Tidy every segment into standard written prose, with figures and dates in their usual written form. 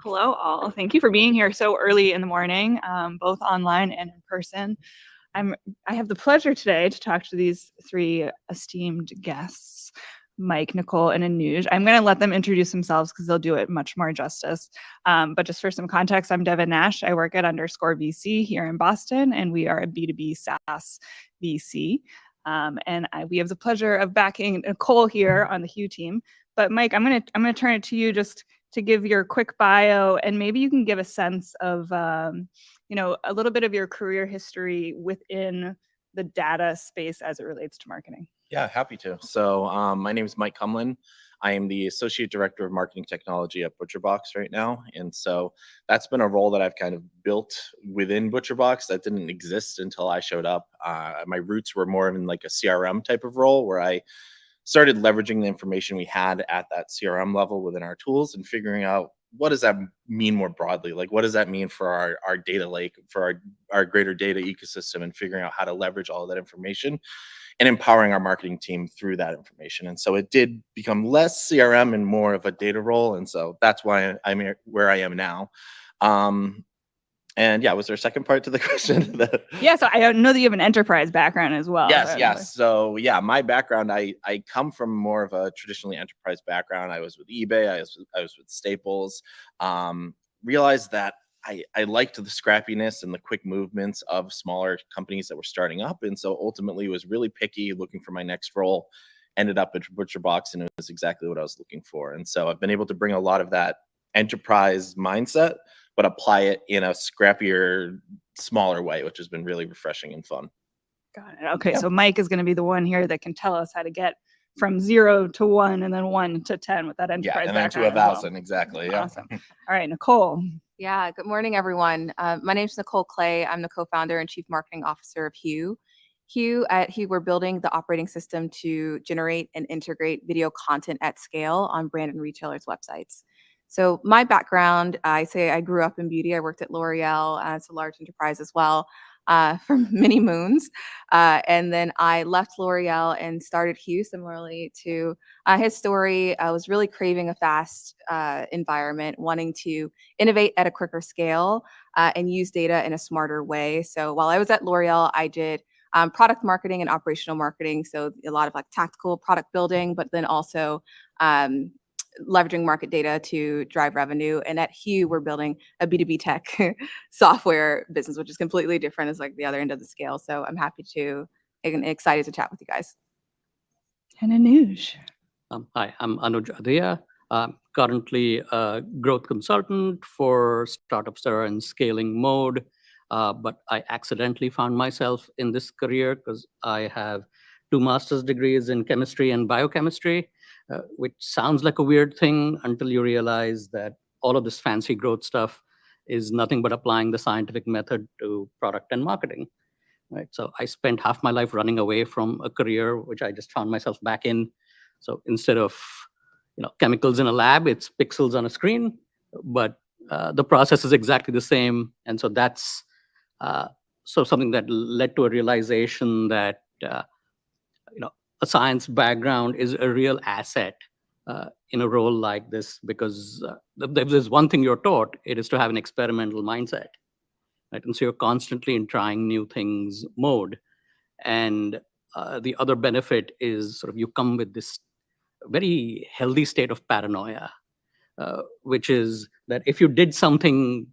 Hello, all. Thank you for being here so early in the morning, both online and in person. I have the pleasure today to talk to these three esteemed guests, Mike, Nicole, and Anuj. I'm going to let them introduce themselves because they'll do it much more justice. But just for some context, I'm Devin Nash. I work at Underscore VC here in Boston, and we are a B2B SaaS VC. We have the pleasure of backing Nicole here on the Hue team. But Mike, I'm gonna turn it to you just to give your quick bio, and maybe you can give a sense of a little bit of your career history within the data space as it relates to marketing. Yeah, happy to. So my name is Mike Cumlin. I am the Associate Director of Marketing Technology at ButcherBox right now. And so that's been a role that I've kind of built within ButcherBox that didn't exist until I showed up. My roots were more in like a CRM type of role where I started leveraging the information we had at that CRM level within our tools and figuring out what does that mean more broadly? Like, what does that mean for our data lake, for our greater data ecosystem, and figuring out how to leverage all of that information and empowering our marketing team through that information. And so it did become less CRM and more of a data role. And so that's why I'm where I am now. And yeah, was there a second part to the question? Yeah, so I know that you have an enterprise background as well. Yes. So yeah, my background, I come from more of a traditionally enterprise background. I was with eBay, I was with Staples. Realized that I liked the scrappiness and the quick movements of smaller companies that were starting up. And so ultimately was really picky looking for my next role, ended up at ButcherBox, and it was exactly what I was looking for. And so I've been able to bring a lot of that enterprise mindset, but apply it in a scrappier, smaller way, which has been really refreshing and fun. Got it. Okay, so Mike is going to be the one here that can tell us how to get from 0 to 1 and then 1 to 10 with that enterprise and then to 1,000, exactly. Yeah. Awesome. All right, Nicole. Yeah, good morning, everyone. My name is Nicole Clay. I'm the co-founder and chief marketing officer of Hue. At Hue, we're building the operating system to generate and integrate video content at scale on brand and retailers' websites. So my background, I grew up in beauty. I worked at L'Oreal, it's a large enterprise as well, for many moons. And then I left L'Oreal and started Hue, similarly to his story. I was really craving a fast environment, wanting to innovate at a quicker scale and use data in a smarter way. So while I was at L'Oreal, I did product marketing and operational marketing. So a lot of like tactical product building, but then also leveraging market data to drive revenue. And at Hue, we're building a B2B tech software business, which is completely different as like the other end of the scale. So I'm happy to and excited to chat with you guys. And Anuj. Hi, I'm Anuj Adhiya. Currently a growth consultant for startups that are in scaling mode. But I accidentally found myself in this career because I have 2 master's degrees in chemistry and biochemistry, which sounds like a weird thing until you realize that all of this fancy growth stuff is nothing but applying the scientific method to product and marketing. Right? So I spent half my life running away from a career which I just found myself back in. So instead of chemicals in a lab, it's pixels on a screen, but the process is exactly the same. And so that's something that led to a realization that a science background is a real asset in a role like this, because if there's one thing you're taught, it is to have an experimental mindset. Right? And so you're constantly in trying new things mode. And the other benefit is sort of you come with this very healthy state of paranoia, which is that if you did something,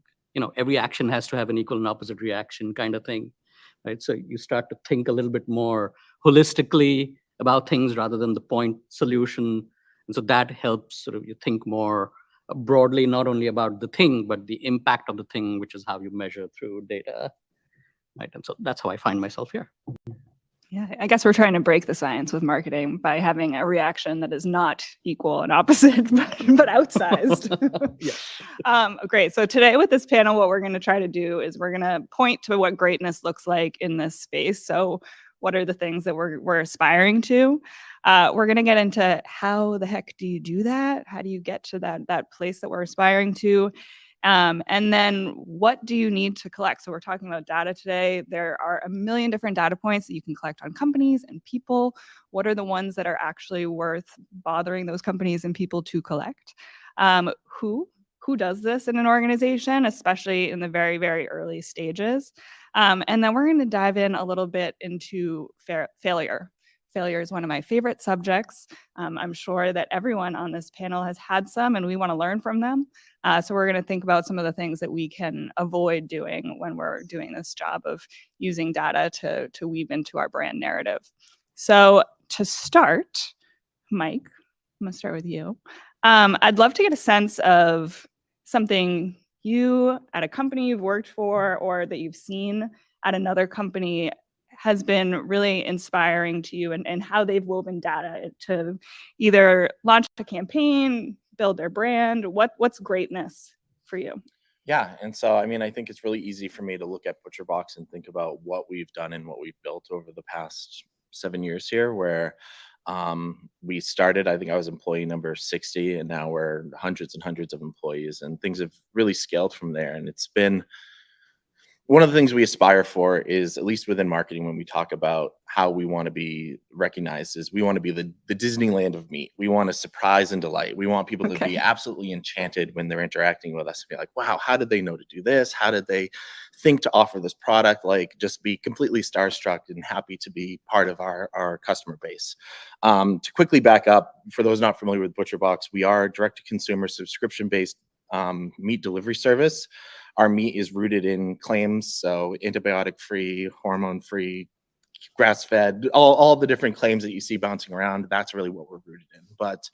every action has to have an equal and opposite reaction kind of thing. Right? So you start to think a little bit more holistically about things rather than the point solution. And so that helps sort of you think more broadly, not only about the thing, but the impact of the thing, which is how you measure through data. Right? And so that's how I find myself here. Yeah, I guess we're trying to break the science with marketing by having a reaction that is not equal and opposite, but outsized. Great. So today with this panel, what we're going to try to do is we're going to point to what greatness looks like in this space. So what are the things that we're aspiring to? We're going to get into how the heck do you do that? How do you get to that place that we're aspiring to? And then what do you need to collect? So we're talking about data today. There are a million different data points that you can collect on companies and people. What are the ones that are actually worth bothering those companies and people to collect? Who who does this in an organization, especially in the very, very early stages. And then we're going to dive in a little bit into failure. Failure is one of my favorite subjects. I'm sure that everyone on this panel has had some, and we want to learn from them. So we're going to think about some of the things that we can avoid doing when we're doing this job of using data to weave into our brand narrative. So to start, Mike, I'm going to start with you. I'd love to get a sense of something you at a company you've worked for or that you've seen at another company has been really inspiring to you, and how they've woven data to either launch a campaign, build their brand. What's greatness for you? Yeah, and so I mean, I think it's really easy for me to look at ButcherBox and think about what we've done and what we've built over the past 7 years here, where we started, I think I was employee number 60, and now we're hundreds and hundreds of employees, and things have really scaled from there. And it's been one of the things we aspire for is, at least within marketing, when we talk about how we want to be recognized, is we want to be the Disneyland of meat. We want to surprise and delight. We want people to be absolutely enchanted when they're interacting with us and be like, wow, how did they know to do this? How did they think to offer this product? Like, just be completely starstruck and happy to be part of our customer base. To quickly back up, for those not familiar with ButcherBox, we are a direct-to-consumer subscription-based meat delivery service. Our meat is rooted in claims, so antibiotic-free, hormone-free, grass-fed, all the different claims that you see bouncing around. That's really what we're rooted in. But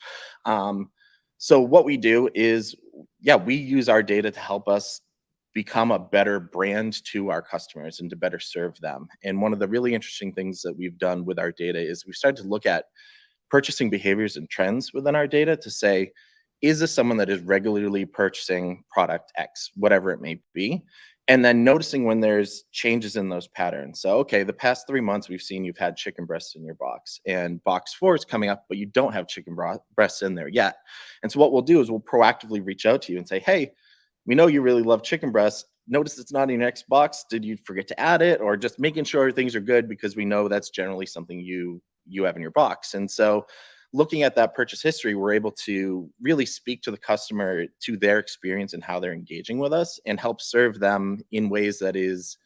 so what we do is, yeah, we use our data to help us become a better brand to our customers and to better serve them. And one of the really interesting things that we've done with our data is we've started to look at purchasing behaviors and trends within our data to say, is this someone that is regularly purchasing product X, whatever it may be? And then noticing when there's changes in those patterns. So, okay, the past 3 months, we've seen you've had chicken breasts in your box, and box 4 is coming up, but you don't have chicken breasts in there yet. And so what we'll do is we'll proactively reach out to you and say, hey, we know you really love chicken breasts. Notice it's not in your next box. Did you forget to add it? Or just making sure things are good, because we know that's generally something you have in your box. And so looking at that purchase history, we're able to really speak to the customer, to their experience and how they're engaging with us, and help serve them in ways that is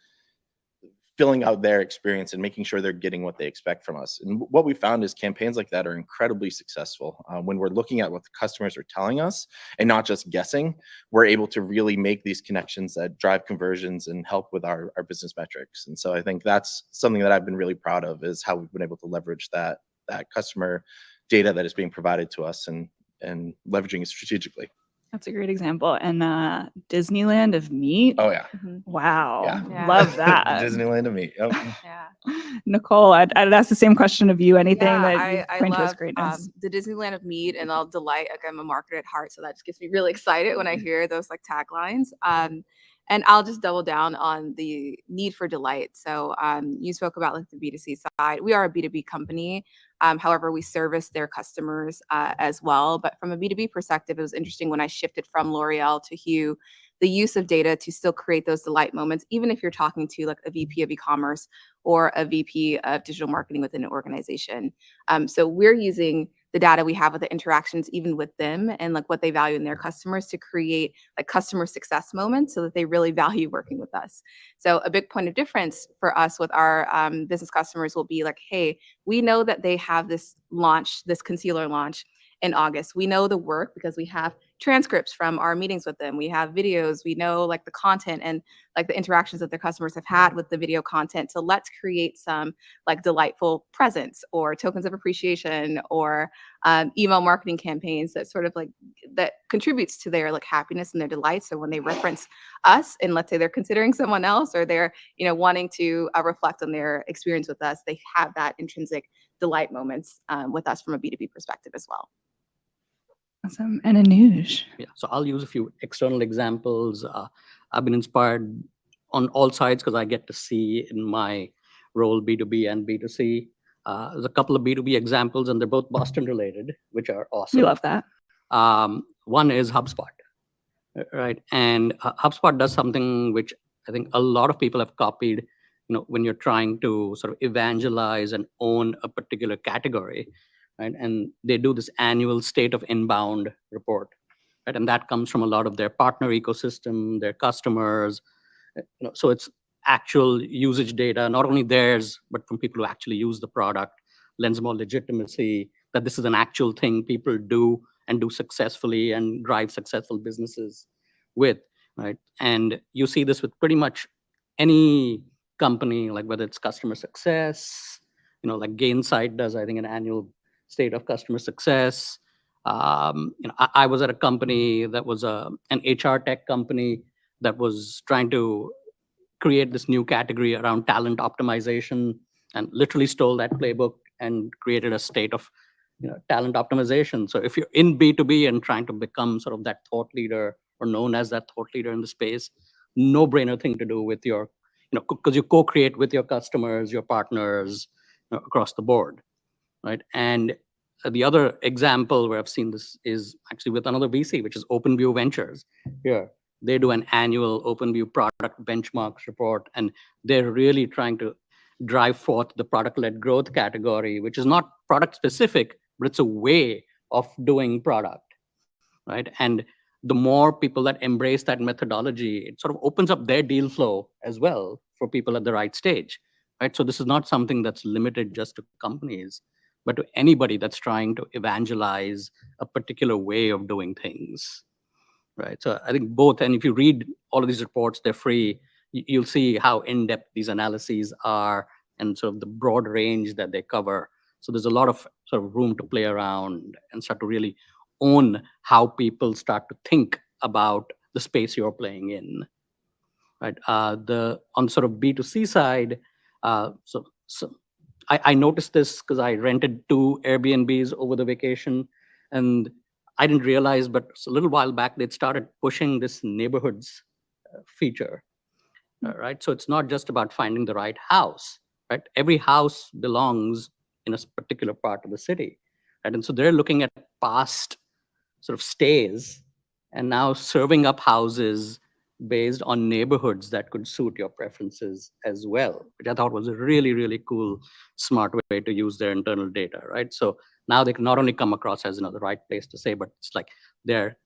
filling out their experience and making sure they're getting what they expect from us. And what we found is campaigns like that are incredibly successful. When we're looking at what the customers are telling us and not just guessing, we're able to really make these connections that drive conversions and help with our business metrics. And so I think that's something that I've been really proud of, is how we've been able to leverage that customer data that is being provided to us and leveraging it strategically. That's a great example. And Disneyland of meat. Oh yeah. Wow. Yeah. Love that. The Disneyland of meat. Yep. Yeah. Nicole, I'd ask the same question of you. Anything that you I point to as love greatness? the Disneyland of meat, and I'll delight. Like, I'm a marketer at heart, so that just gets me really excited when I hear those like taglines. And I'll just double down on the need for delight. So you spoke about like the B2C side. We are a B2B company. However, we service their customers as well. But from a B2B perspective, it was interesting when I shifted from L'Oreal to Hue, the use of data to still create those delight moments, even if you're talking to like a VP of e-commerce or a VP of digital marketing within an organization. So we're using the data we have with the interactions, even with them, and like what they value in their customers, to create like customer success moments so that they really value working with us. So a big point of difference for us with our business customers will be like, hey, we know that they have this launch, this concealer launch in August. We know the work because we have transcripts from our meetings with them. We have videos, we know like the content and like the interactions that their customers have had with the video content. So let's create some like delightful presents or tokens of appreciation or email marketing campaigns that sort of like that contributes to their like happiness and their delight. So when they reference us, and let's say they're considering someone else, or they're wanting to reflect on their experience with us, they have that intrinsic delight moments with us from a B2B perspective as well. Awesome. And Anuj. Yeah, so I'll use a few external examples. I've been inspired on all sides because I get to see in my role B2B and B2C. There's a couple of B2B examples, and they're both Boston related, which are awesome. We love that. One is HubSpot, right? And HubSpot does something which I think a lot of people have copied. When you're trying to sort of evangelize and own a particular category, right? And they do this annual state of inbound report. right? And that comes from a lot of their partner ecosystem, their customers. So it's actual usage data, not only theirs, but from people who actually use the product, lends more legitimacy that this is an actual thing people do and do successfully and drive successful businesses with, right? And you see this with pretty much any company, like whether it's customer success, like Gainsight does, I think, an annual state of customer success. I was at a company that was an HR tech company that was trying to create this new category around talent optimization, and literally stole that playbook and created a state of talent optimization. So if you're in B2B and trying to become sort of that thought leader or known as that thought leader in the space, no brainer thing to do with your, because you co-create with your customers, your partners, across the board, right? And the other example where I've seen this is actually with another VC, which is OpenView Ventures. Here, they do an annual OpenView product benchmarks report, and they're really trying to drive forth the product-led growth category, which is not product specific, but it's a way of doing product, right? And the more people that embrace that methodology, it sort of opens up their deal flow as well for people at the right stage, right? So this is not something that's limited just to companies, but to anybody that's trying to evangelize a particular way of doing things, right? So I think both, and if you read all of these reports, they're free. You'll see how in-depth these analyses are and sort of the broad range that they cover. So there's a lot of sort of room to play around and start to really own how people start to think about the space you're playing in, right? On sort of B2C side, so I noticed this because I rented 2 Airbnbs over the vacation, and I didn't realize, but a little while back, they'd started pushing this neighborhoods feature, right? So it's not just about finding the right house, right? Every house belongs in a particular part of the city, right? And so they're looking at past sort of stays and now serving up houses based on neighborhoods that could suit your preferences as well, which I thought was a really, really cool, smart way to use their internal data, right? So now they can not only come across as the right place to stay, but it's like their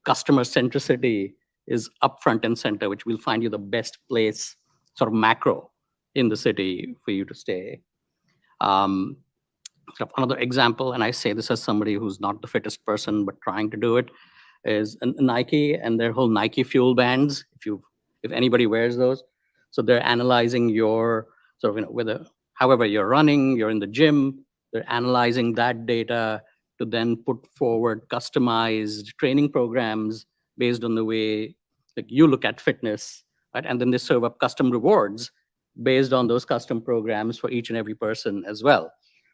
customer centricity is up front and center, which will find you the best place, sort of macro, in the city for you to stay. Sort of another example, and I say this as somebody who's not the fittest person, but trying to do it, is Nike and their whole Nike Fuel bands. If anybody wears those, so they're analyzing your sort of whether however you're running, you're in the gym, they're analyzing that data to then put forward customized training programs based on the way like you look at fitness, right? And then they serve up custom rewards based on those custom programs for each and every person as well,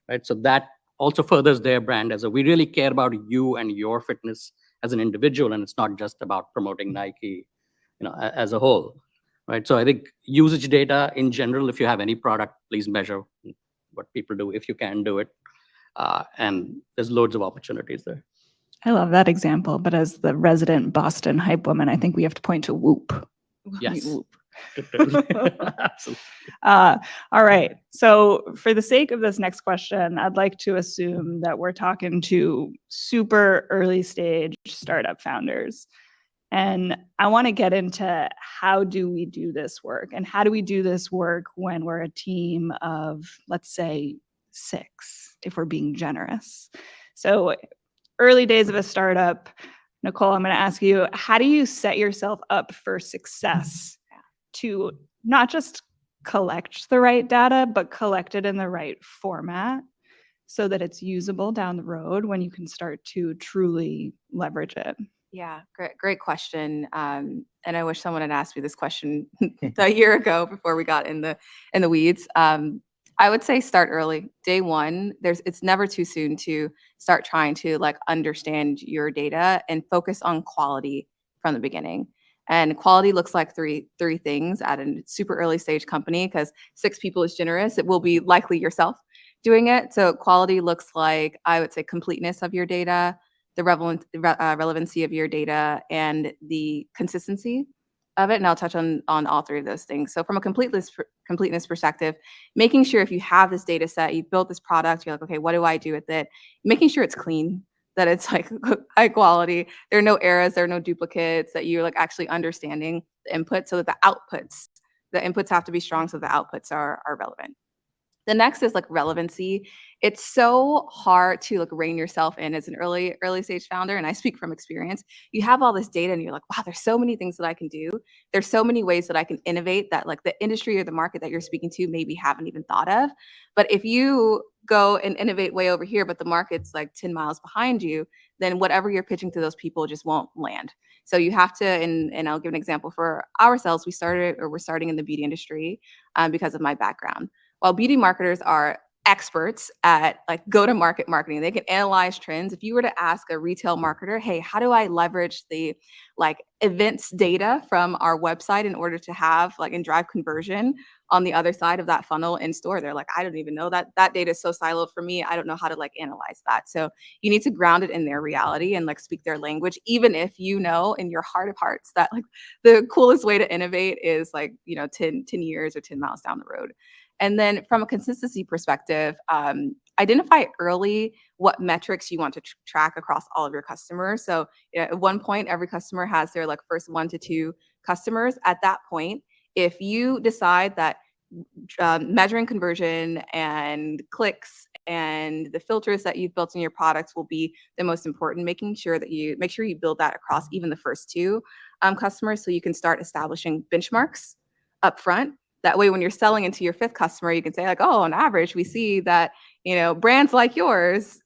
right? So that also furthers their brand as we really care about you and your fitness as an individual, and it's not just about promoting Nike, as a whole, right? So I think usage data in general, if you have any product, please measure what people do if you can do it, and there's loads of opportunities there. I love that example, but as the resident Boston hype woman, I think we have to point to Whoop. Yes. Whoop. Absolutely. All right. So for the sake of this next question, I'd like to assume that we're talking to super early stage startup founders. And I want to get into how do we do this work, and how do we do this work when we're a team of, let's say, 6, if we're being generous. So early days of a startup, Nicole, I'm going to ask you, how do you set yourself up for success to not just collect the right data, but collect it in the right format so that it's usable down the road when you can start to truly leverage it? Yeah, great question. And I wish someone had asked me this question a year ago before we got in the weeds. I would say start early. Day one, it's never too soon to start trying to understand your data and focus on quality from the beginning. And quality looks like three things at a super early stage company, because 6 people is generous. It will be likely yourself doing it. So quality looks like, I would say, completeness of your data, the relevancy of your data, and the consistency of it. And I'll touch on all 3 of those things. So from a completeness perspective, making sure if you have this data set, you've built this product, you're like, okay, what do I do with it? Making sure it's clean. that it's like high quality. There are no errors, there are no duplicates, that you're like actually understanding the input so that the inputs have to be strong so the outputs are relevant. The next is like relevancy. It's so hard to like rein yourself in as an early stage founder, and I speak from experience. You have all this data and you're like, wow, there's so many things that I can do. There's so many ways that I can innovate that like the industry or the market that you're speaking to maybe haven't even thought of. But if you go and innovate way over here, but the market's like 10 miles behind you, then whatever you're pitching to those people just won't land. So you have to, and I'll give an example for ourselves. We're starting in the beauty industry because of my background. While beauty marketers are experts at like go-to-market marketing, they can analyze trends. If you were to ask a retail marketer, hey, how do I leverage the like events data from our website in order to have like and drive conversion on the other side of that funnel in store? They're like, I don't even know that data is so siloed for me. I don't know how to like analyze that. So you need to ground it in their reality and like speak their language, even if you know in your heart of hearts that like the coolest way to innovate is like, 10 years or 10 miles down the road. And then from a consistency perspective, identify early what metrics you want to track across all of your customers. So at one point, every customer has their like first 1 to 2 customers. At that point, if you decide that measuring conversion and clicks and the filters that you've built in your products will be the most important, making sure you build that across even the first 2 customers, so you can start establishing benchmarks up front. That way, when you're selling into your 5th customer, you can say like, oh, on average, we see that, brands like yours,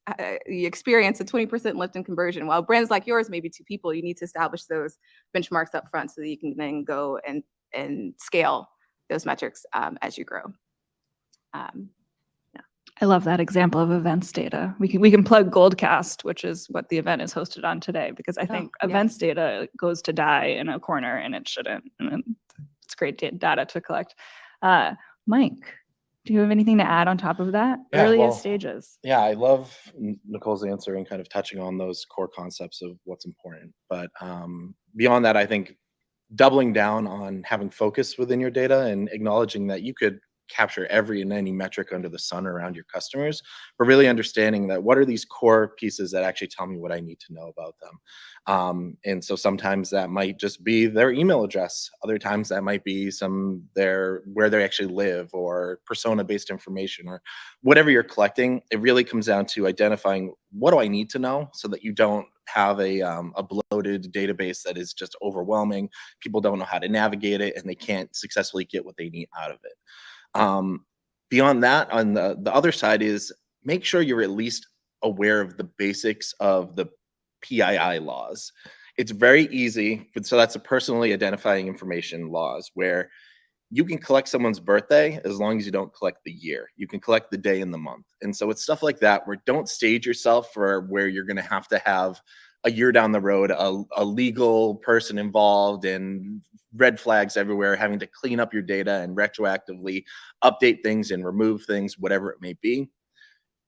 you experience a 20% lift in conversion. While brands like yours, maybe 2 people, you need to establish those benchmarks up front so that you can then go and scale those metrics as you grow. I love that example of events data. We can plug Goldcast, which is what the event is hosted on today, because I think events data goes to die in a corner and it shouldn't. And it's great data to collect. Mike, do you have anything to add on top of that? Earliest stages. Yeah, I love Nicole's answer and kind of touching on those core concepts of what's important. But beyond that, I think doubling down on having focus within your data and acknowledging that you could capture every and any metric under the sun around your customers, but really understanding that what are these core pieces that actually tell me what I need to know about them. And so sometimes that might just be their email address. Other times that might be where they actually live or persona-based information or whatever you're collecting. It really comes down to identifying what do I need to know so that you don't have a bloated database that is just overwhelming. People don't know how to navigate it and they can't successfully get what they need out of it. Beyond that, on the other side is make sure you're at least aware of the basics of the PII laws. It's very easy, so that's a personally identifying information laws, where you can collect someone's birthday as long as you don't collect the year. You can collect the day and the month. And so it's stuff like that where don't stage yourself for where you're going to have a year down the road, a legal person involved and red flags everywhere, having to clean up your data and retroactively update things and remove things, whatever it may be.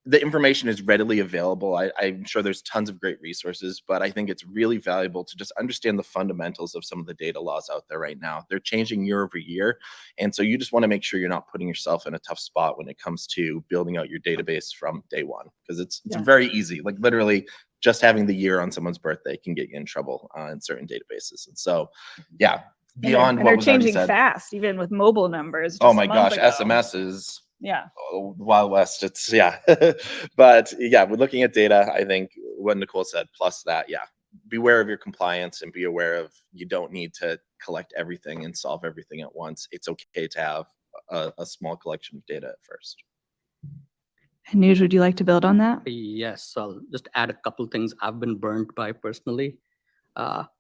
The information is readily available. I'm sure there's tons of great resources, but I think it's really valuable to just understand the fundamentals of some of the data laws out there right now. They're changing year over year. And so you just want to make sure you're not putting yourself in a tough spot when it comes to building out your database from day one, because it's very easy. Like literally just having the year on someone's birthday can get you in trouble in certain databases. And so, yeah, beyond and what they're was already changing said. fast, even with mobile numbers. Oh my gosh, SMS is Yeah. Wild West. It's but yeah, we're looking at data. I think what Nicole said, plus that, beware of your compliance and be aware of you don't need to collect everything and solve everything at once. It's okay to have a small collection of data at first. And Nuj, would you like to build on that? Yes, I'll just add a couple things I've been burnt by personally.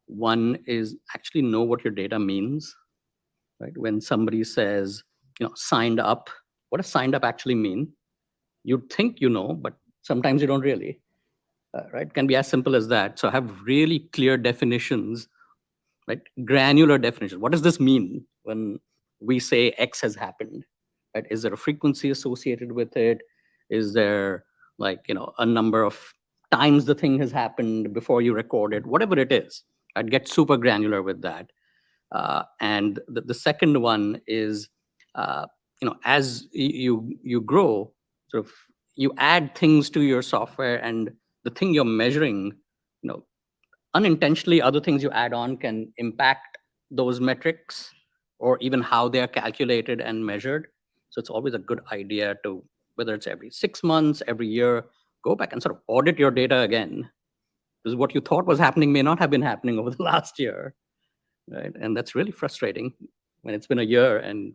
One is actually know what your data means, right? When somebody says, signed up, what does signed up actually mean? You'd think you know, but sometimes you don't really, right? It can be as simple as that. So have really clear definitions, right? Granular definitions. What does this mean when we say X has happened, right? Is there a frequency associated with it? Is there a number of times the thing has happened before you record it? Whatever it is, I'd get super granular with that. And the second one is, as you grow, sort of you add things to your software and the thing you're measuring, unintentionally, other things you add on can impact those metrics or even how they are calculated and measured. So it's always a good idea to, whether it's every 6 months, every year, go back and sort of audit your data again. Because what you thought was happening may not have been happening over the last year, right? And that's really frustrating when it's been a year and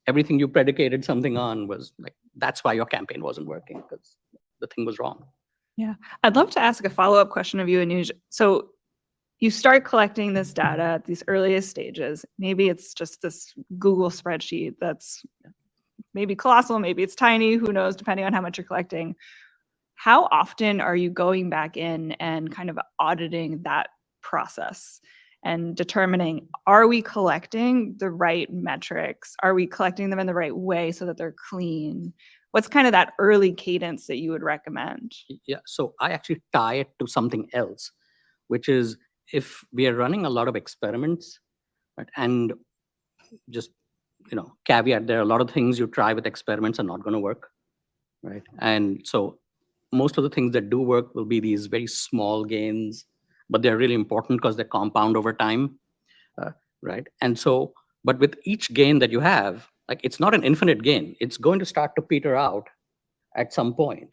everything you predicated something on was like, that's why your campaign wasn't working, because the thing was wrong. Yeah. I'd love to ask a follow-up question of you, Anuj. So you start collecting this data at these earliest stages. Maybe it's just this Google spreadsheet that's maybe colossal, maybe it's tiny, who knows, depending on how much you're collecting. How often are you going back in and kind of auditing that process and determining, are we collecting the right metrics? Are we collecting them in the right way so that they're clean? What's kind of that early cadence that you would recommend? Yeah, so I actually tie it to something else, which is if we are running a lot of experiments, right, and just, caveat, there are a lot of things you try with experiments are not going to work, right? And so most of the things that do work will be these very small gains, but they're really important because they compound over time, right? And so, but with each gain that you have, like, it's not an infinite gain. It's going to start to peter out at some point,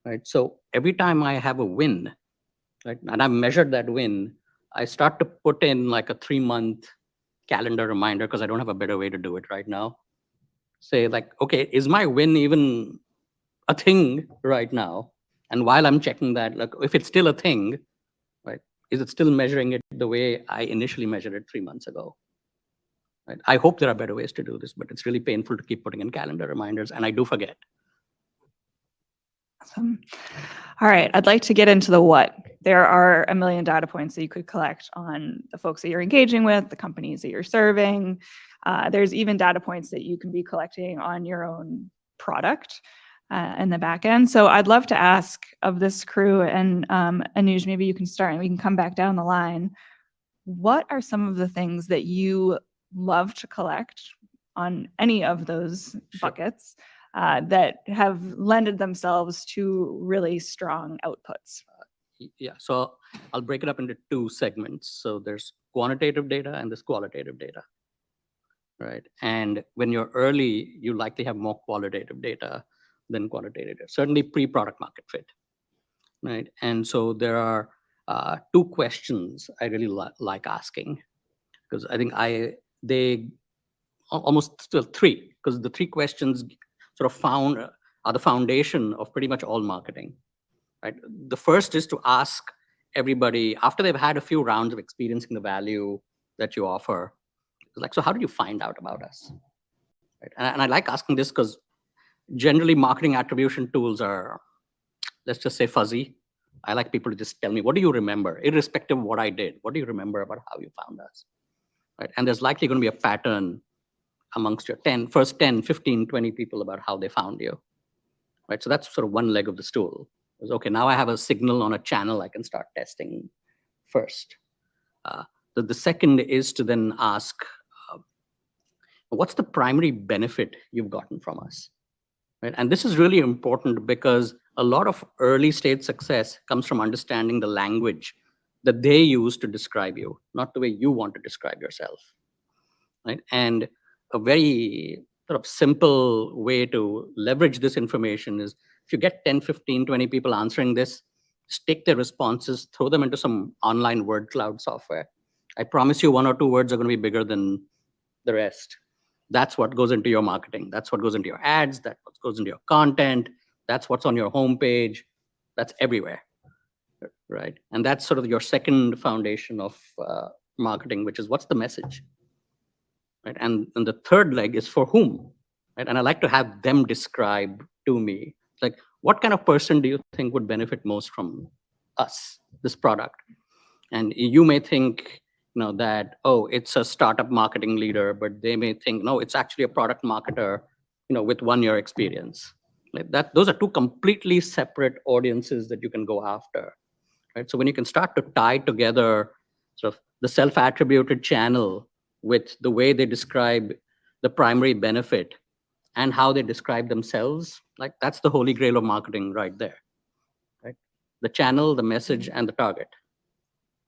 right? So every time I have a win, right, and I've measured that win, I start to put in like a 3-month calendar reminder, because I don't have a better way to do it right now. Say like, okay, is my win even a thing right now? And while I'm checking that, like, if it's still a thing, right, is it still measuring it the way I initially measured it 3 months ago? Right? I hope there are better ways to do this, but it's really painful to keep putting in calendar reminders, and I do forget. Awesome. All right, I'd like to get into the what. There are a million data points that you could collect on the folks that you're engaging with, the companies that you're serving. There's even data points that you can be collecting on your own product in the back end. So I'd love to ask of this crew, and Anuj, maybe you can start and we can come back down the line. What are some of the things that you love to collect on any of those buckets that have lended themselves to really strong outputs? Yeah, so I'll break it up into 2 segments. So there's quantitative data and there's qualitative data, right? And when you're early, you likely have more qualitative data than quantitative, certainly pre-product market fit, right? And so there are 2 questions I really like asking, because I think they almost still 3, because the 3 questions sort of are the foundation of pretty much all marketing, right? The first is to ask everybody, after they've had a few rounds of experiencing the value that you offer, like, so how did you find out about us? Right? And I like asking this because generally marketing attribution tools are, let's just say, fuzzy. I like people to just tell me, what do you remember? Irrespective of what I did, what do you remember about how you found us? Right? And there's likely going to be a pattern amongst your first 10, 15, 20 people about how they found you. Right? So that's sort of one leg of the stool. Is, okay, now I have a signal on a channel I can start testing first. The second is to then ask, what's the primary benefit you've gotten from us? Right? And this is really important because a lot of early stage success comes from understanding the language that they use to describe you, not the way you want to describe yourself. Right? And a very sort of simple way to leverage this information is, if you get 10, 15, 20 people answering this, just take their responses, throw them into some online word cloud software. I promise you 1 or 2 words are going to be bigger than the rest. That's what goes into your marketing. That's what goes into your ads. That's what goes into your content. That's what's on your homepage. That's everywhere, right? And that's sort of your second foundation of marketing, which is, what's the message? Right? And the third leg is for whom, right? And I like to have them describe to me, like, what kind of person do you think would benefit most from us, this product? And you may think, that, oh, it's a startup marketing leader, but they may think, no, it's actually a product marketer, with 1 year experience. Like that, those are 2 completely separate audiences that you can go after, right? So when you can start to tie together sort of the self-attributed channel with the way they describe the primary benefit and how they describe themselves, like, that's the holy grail of marketing right there, right? the channel, the message, and the target.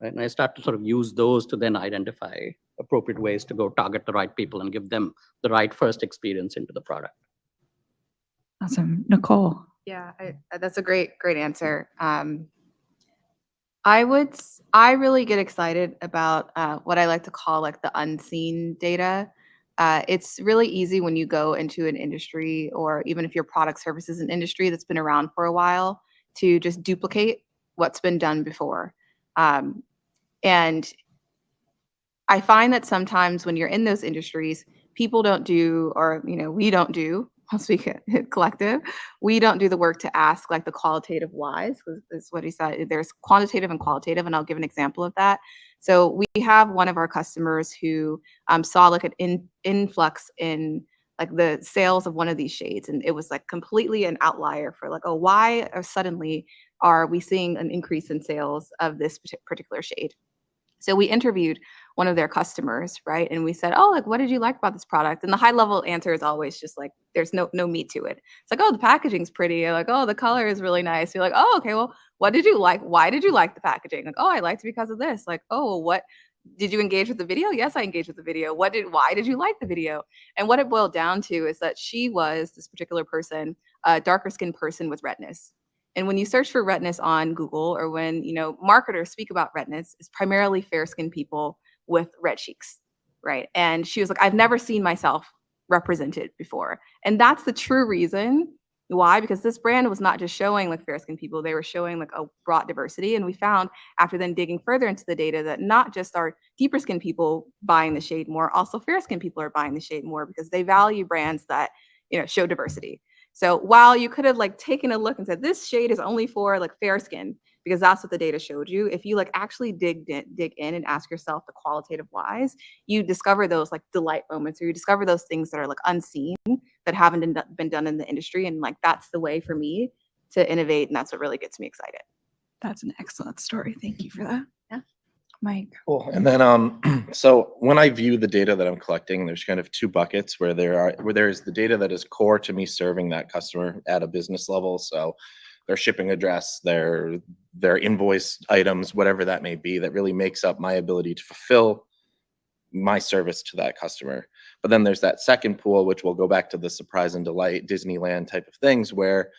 Right? And I start to sort of use those to then identify appropriate ways to go target the right people and give them the right first experience into the product. Awesome. Nicole. Yeah, that's a great answer. I really get excited about what I like to call like the unseen data. It's really easy when you go into an industry, or even if your product services an industry that's been around for a while, to just duplicate what's been done before. And I find that sometimes when you're in those industries, people don't do, or we don't do. I'll speak collective. We don't do the work to ask like the qualitative whys. Is what he said. There's quantitative and qualitative, and I'll give an example of that. So we have one of our customers who saw like an influx in like the sales of one of these shades, and it was like completely an outlier for like, oh, why suddenly are we seeing an increase in sales of this particular shade? So we interviewed one of their customers, right? And we said, "Oh, like, what did you like about this product?" And the high level answer is always just like, there's no meat to it. It's like, "Oh, the packaging's pretty." You're like, "Oh, the color is really nice." You're like, "Oh, okay. Well, what did you like? Why did you like the packaging?" Like, "Oh, I liked it because of this." Like, "Oh, well, what did you engage with the video?" "Yes, I engaged with the video." Why did you like the video?" And what it boiled down to is that this particular person, a darker skinned person with redness. And when you search for redness on Google, or when marketers speak about redness, it's primarily fair-skinned people with red cheeks, right? And she was like, "I've never seen myself represented before." And that's the true reason why, because this brand was not just showing like fair-skinned people, they were showing like a broad diversity. And we found, after then digging further into the data, that not just are deeper skinned people buying the shade more, also fair-skinned people are buying the shade more because they value brands that show diversity. So while you could have like taken a look and said this shade is only for like fair skin, because that's what the data showed you, if you like actually dig in and ask yourself the qualitative whys, you discover those like delight moments, or you discover those things that are like unseen, that haven't been done in the industry. And like that's the way for me to innovate, and that's what really gets me excited. That's an excellent story. Thank you for that. Yeah. Mike. Cool. And then, so when I view the data that I'm collecting, there's kind of two buckets where there's the data that is core to me serving that customer at a business level. So their shipping address, their invoice items, whatever that may be, that really makes up my ability to fulfill my service to that customer. But then there's that second pool, which will go back to the surprise and delight Disneyland type of things, where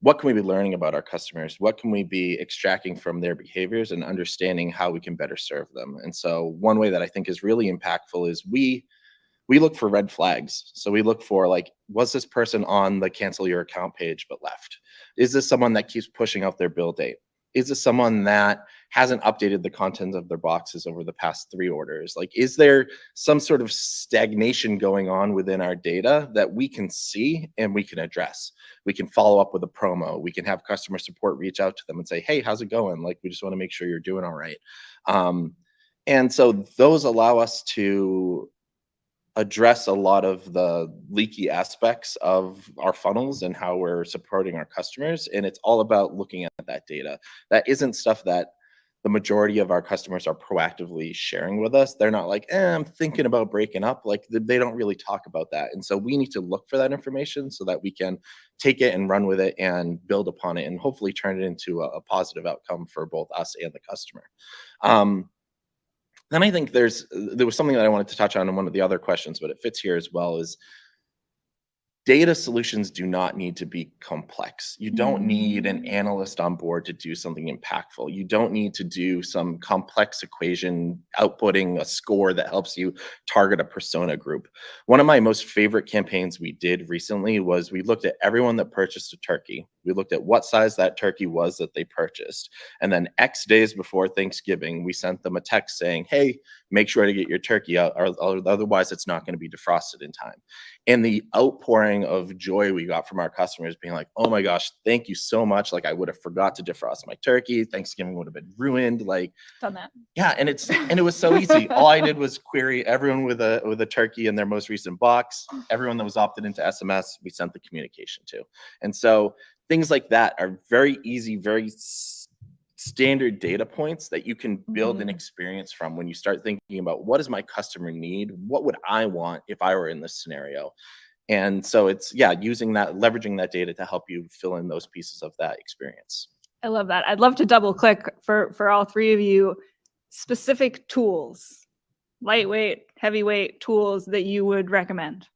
what can we be learning about our customers? What can we be extracting from their behaviors and understanding how we can better serve them? And so one way that I think is really impactful is we look for red flags. So we look for, like, was this person on the cancel your account page but left? Is this someone that keeps pushing out their bill date? Is this someone that hasn't updated the content of their boxes over the past 3 orders? Like, is there some sort of stagnation going on within our data that we can see and we can address? We can follow up with a promo. We can have customer support reach out to them and say, "Hey, how's it going? Like, we just want to make sure you're doing all right." And so those allow us to address a lot of the leaky aspects of our funnels and how we're supporting our customers. And it's all about looking at that data. That isn't stuff that the majority of our customers are proactively sharing with us. They're not like, I'm thinking about breaking up. Like, they don't really talk about that. And so we need to look for that information so that we can take it and run with it and build upon it and hopefully turn it into a positive outcome for both us and the customer. Then I think there was something that I wanted to touch on in one of the other questions, but it fits here as well, is data solutions do not need to be complex. You don't need an analyst on board to do something impactful. You don't need to do some complex equation outputting a score that helps you target a persona group. One of my most favorite campaigns we did recently was we looked at everyone that purchased a turkey. We looked at what size that turkey was that they purchased. And then X days before Thanksgiving, we sent them a text saying, "Hey, make sure to get your turkey out, or otherwise it's not going to be defrosted in time." And the outpouring of joy we got from our customers being like, "Oh my gosh, thank you so much. Like, I would have forgot to defrost my turkey. Thanksgiving would have been ruined." Like, Done that. yeah, and it was so easy. All I did was query everyone with a turkey in their most recent box. Everyone that was opted into SMS, we sent the communication to. And so things like that are very easy, very standard data points that you can build an experience from when you start thinking about, what does my customer need? What would I want if I were in this scenario? And so it's, yeah, using that, leveraging that data to help you fill in those pieces of that experience. I love that. I'd love to double click for all three of you, specific tools, lightweight, heavyweight tools that you would recommend.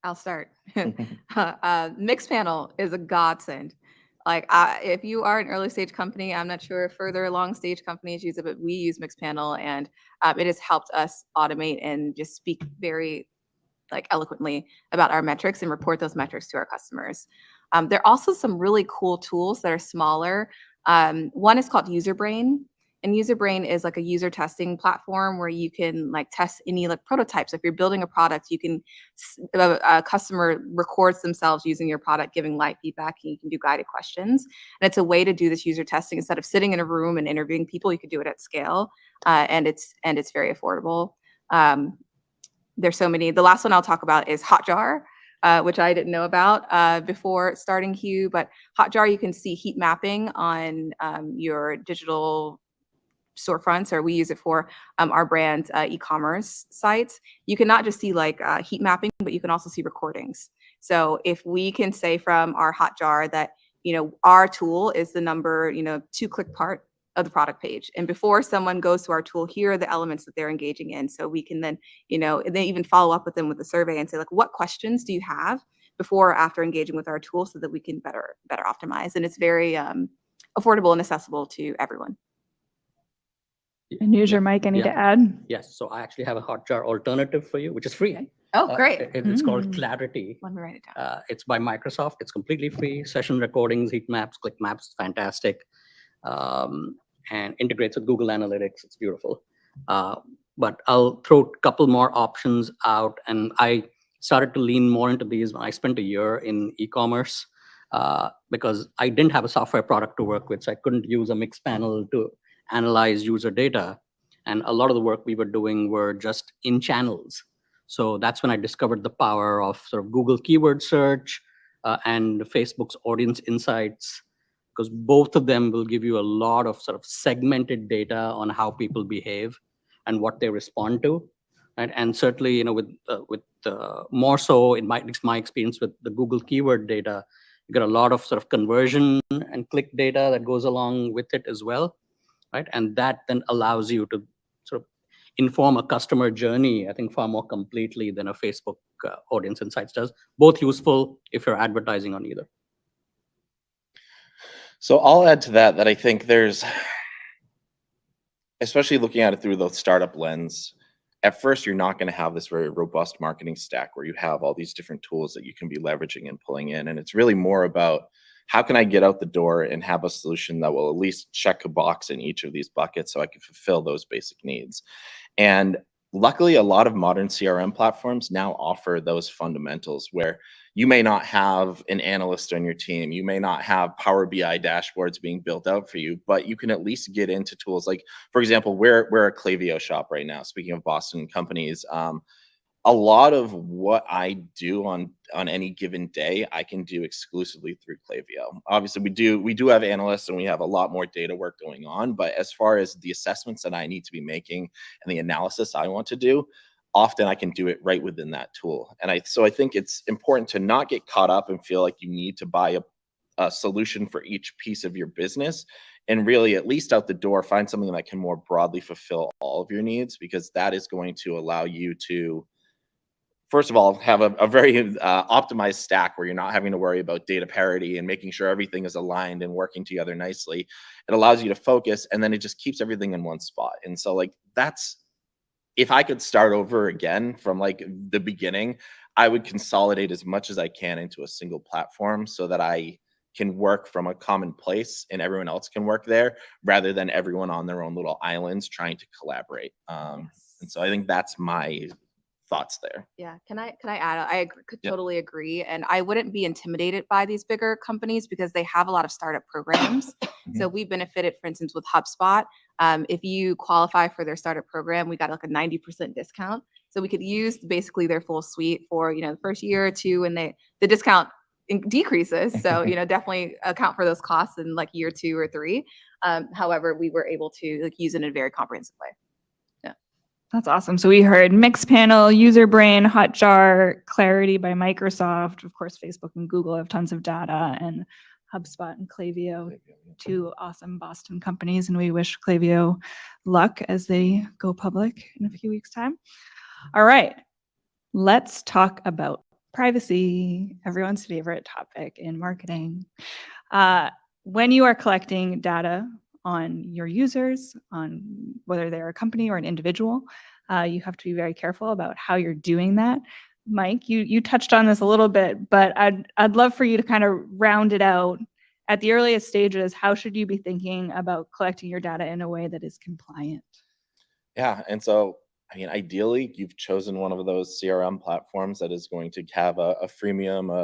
I'll start. Mixpanel is a godsend. Like, if you are an early stage company, I'm not sure if further along stage companies use it, but we use Mixpanel, and it has helped us automate and just speak very eloquently about our metrics and report those metrics to our customers. There are also some really cool tools that are smaller. One is called UserBrain. And UserBrain is like a user testing platform where you can test any prototypes. If you're building a product, you can a customer records themselves using your product, giving live feedback, and you can do guided questions. And it's a way to do this user testing instead of sitting in a room and interviewing people. You could do it at scale, and it's very affordable. There's so many. The last one I'll talk about is Hotjar, which I didn't know about before starting Hue. But Hotjar, you can see heat mapping on your digital storefronts, or we use it for our brand's e-commerce sites. You can not just see heat mapping, but you can also see recordings. So if we can say from our Hotjar that our tool is the number 2-click part of the product page, and before someone goes to our tool, here are the elements that they're engaging in. So we can then they even follow up with them with a survey and say what questions do you have before or after engaging with our tool, so that we can better optimize. And it's very affordable and accessible to everyone. And use your mic, I need to add. Yes, so I actually have a Hotjar alternative for you, which is free. Oh, great. It's called Clarity. Let me write it down. It's by Microsoft. It's completely free. Session recordings, heat maps, click maps, fantastic. And integrates with Google Analytics. It's beautiful. But I'll throw a couple more options out. And I started to lean more into these when I spent a year in e-commerce because I didn't have a software product to work with. So I couldn't use a Mixpanel to analyze user data. And a lot of the work we were doing were just in channels. So that's when I discovered the power of sort of Google keyword search and Facebook's audience insights, because both of them will give you a lot of sort of segmented data on how people behave and what they respond to. Right? And certainly, with more so in my experience with the Google keyword data, you get a lot of sort of conversion and click data that goes along with it as well. Right? And that then allows you to sort of inform a customer journey, I think, far more completely than a Facebook audience insights does. Both useful if you're advertising on either. So I'll add to that I think there's, especially looking at it through the startup lens, at first you're not going to have this very robust marketing stack where you have all these different tools that you can be leveraging and pulling in. And it's really more about how can I get out the door and have a solution that will at least check a box in each of these buckets so I can fulfill those basic needs. And luckily, a lot of modern CRM platforms now offer those fundamentals where you may not have an analyst on your team. You may not have Power BI dashboards being built out for you, but you can at least get into tools like, for example, we're a Klaviyo shop right now. Speaking of Boston companies, a lot of what I do on any given day, I can do exclusively through Klaviyo. Obviously, we do have analysts and we have a lot more data work going on. But as far as the assessments that I need to be making and the analysis I want to do, often I can do it right within that tool. And so I think it's important to not get caught up and feel like you need to buy a solution for each piece of your business, and really, at least out the door, find something that can more broadly fulfill all of your needs, because that is going to allow you to, first of all, have a very optimized stack where you're not having to worry about data parity and making sure everything is aligned and working together nicely. It allows you to focus, and then it just keeps everything in one spot. And so that's, if I could start over again from the beginning, I would consolidate as much as I can into a single platform so that I can work from a common place and everyone else can work there, rather than everyone on their own little islands trying to collaborate. And so I think that's my thoughts there. Yeah, can I add? I could totally agree, and I wouldn't be intimidated by these bigger companies because they have a lot of startup programs. So we benefited, for instance, with HubSpot. If you qualify for their startup program, we got a 90% discount. So we could use basically their full suite for the first year or two, and the discount decreases. So definitely account for those costs in year 2 or 3. However, we were able to use it in a very comprehensive way. That's awesome. So we heard Mixpanel, UserBrain, Hotjar, Clarity by Microsoft. Of course, Facebook and Google have tons of data, and HubSpot and Klaviyo, two awesome Boston companies, and we wish Klaviyo luck as they go public in a few weeks' time. All right, let's talk about privacy, everyone's favorite topic in marketing. When you are collecting data on your users, on whether they're a company or an individual, you have to be very careful about how you're doing that. Mike, you touched on this a little bit, but I'd love for you to kind of round it out. At the earliest stages, how should you be thinking about collecting your data in a way that is compliant? Yeah, and so I mean, ideally, you've chosen one of those CRM platforms that is going to have a freemium,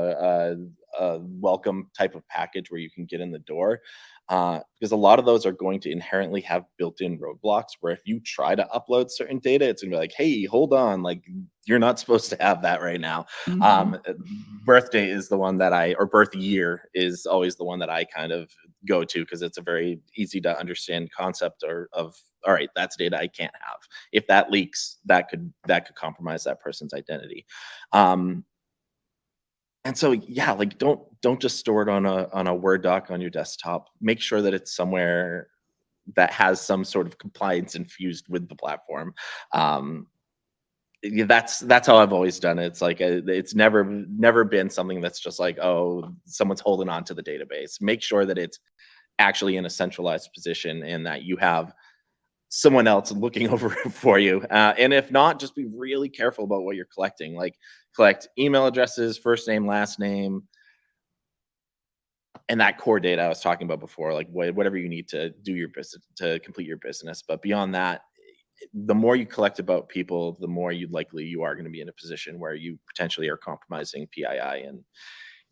a welcome type of package where you can get in the door. Because a lot of those are going to inherently have built-in roadblocks where if you try to upload certain data, it's gonna be like, hey, hold on, like you're not supposed to have that right now. Birthday is the one that or birth year is always the one that I kind of go to because it's a very easy to understand concept of all right, that's data I can't have. If that leaks, that could compromise that person's identity. And so yeah, like don't just store it on a Word doc on your desktop. Make sure that it's somewhere that has some sort of compliance infused with the platform. Yeah, that's how I've always done it. It's like it's never been something that's just like, oh, someone's holding on to the database. Make sure that it's actually in a centralized position and that you have someone else looking over it for you. And if not, just be really careful about what you're collecting. Like collect email addresses, first name, last name, and that core data I was talking about before, like whatever you need to do your business to complete your business. But beyond that, the more you collect about people, the more you are going to be in a position where you potentially are compromising PII, and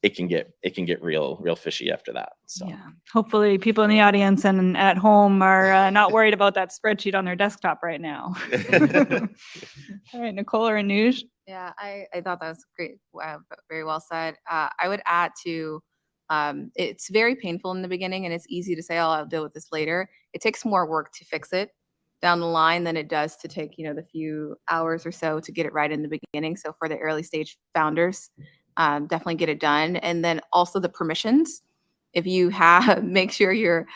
it can get real fishy after that. So yeah, hopefully people in the audience and at home are not worried about that spreadsheet on their desktop right now. All right, Nicole or Anuj? Yeah, I thought that was great. Very well said. I would add to, it's very painful in the beginning and it's easy to say, oh, I'll deal with this later. It takes more work to fix it down the line than it does to take, the few hours or so to get it right in the beginning. So for the early stage founders, definitely get it done. And then also the permissions. If you have, make sure you're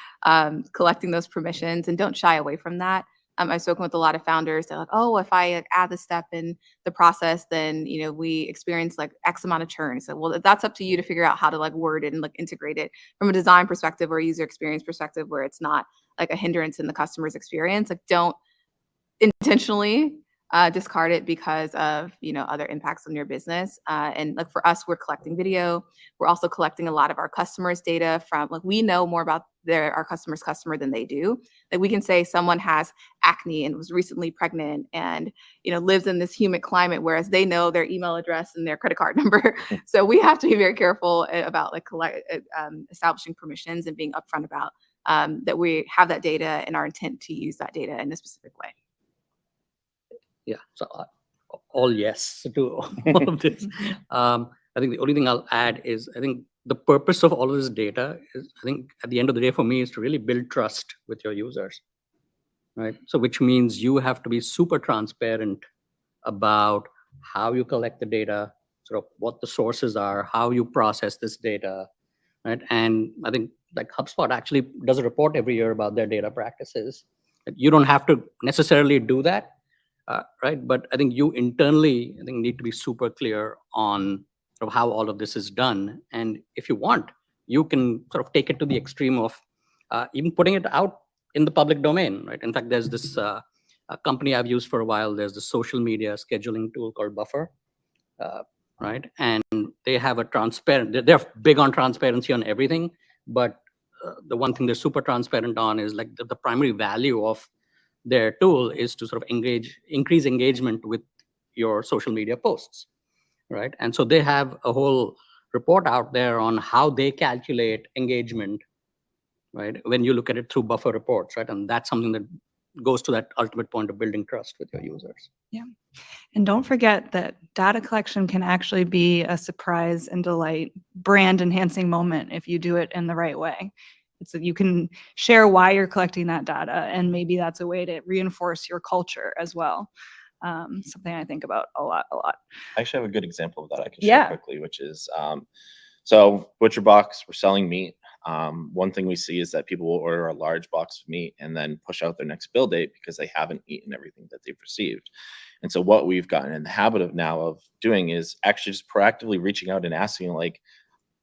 collecting those permissions and don't shy away from that. I've spoken with a lot of founders. They're like, oh, if I add this step in the process, then, we experience like X amount of churn. So, well, that's up to you to figure out how to like word it and like integrate it from a design perspective or a user experience perspective where it's not like a hindrance in the customer's experience. Like don't intentionally discard it because of other impacts on your business. And like for us, we're collecting video. We're also collecting a lot of our customers' data from like we know more about our customer's customer than they do. Like we can say someone has acne and was recently pregnant and lives in this humid climate, whereas they know their email address and their credit card number. So we have to be very careful about like establishing permissions and being upfront about that we have that data and our intent to use that data in a specific way. Yeah, so all yes to all of this. I think the only thing I'll add is I think the purpose of all of this data is, I think at the end of the day for me, is to really build trust with your users, right? So which means you have to be super transparent about how you collect the data, sort of what the sources are, how you process this data, right? And I think like HubSpot actually does a report every year about their data practices. You don't have to necessarily do that, right? But I think you internally, need to be super clear on sort of how all of this is done. And if you want, you can sort of take it to the extreme of even putting it out in the public domain, right? In fact, there's this a company I've used for a while. There's the social media scheduling tool called Buffer, right? And they have a transparent. They're big on transparency on everything, but the one thing they're super transparent on is like the primary value of their tool is to sort of increase engagement with your social media posts, right? And so they have a whole report out there on how they calculate engagement, right? When you look at it through Buffer reports, right? And that's something that goes to that ultimate point of building trust with your users. Yeah. And don't forget that data collection can actually be a surprise and delight, brand enhancing moment if you do it in the right way. It's that you can share why you're collecting that data, and maybe that's a way to reinforce your culture as well. Something I think about a lot. I actually have a good example of that I can share quickly, which is so ButcherBox, we're selling meat. One thing we see is that people will order a large box of meat and then push out their next bill date because they haven't eaten everything that they've received. And so what we've gotten in the habit of now of doing is actually just proactively reaching out and asking, like,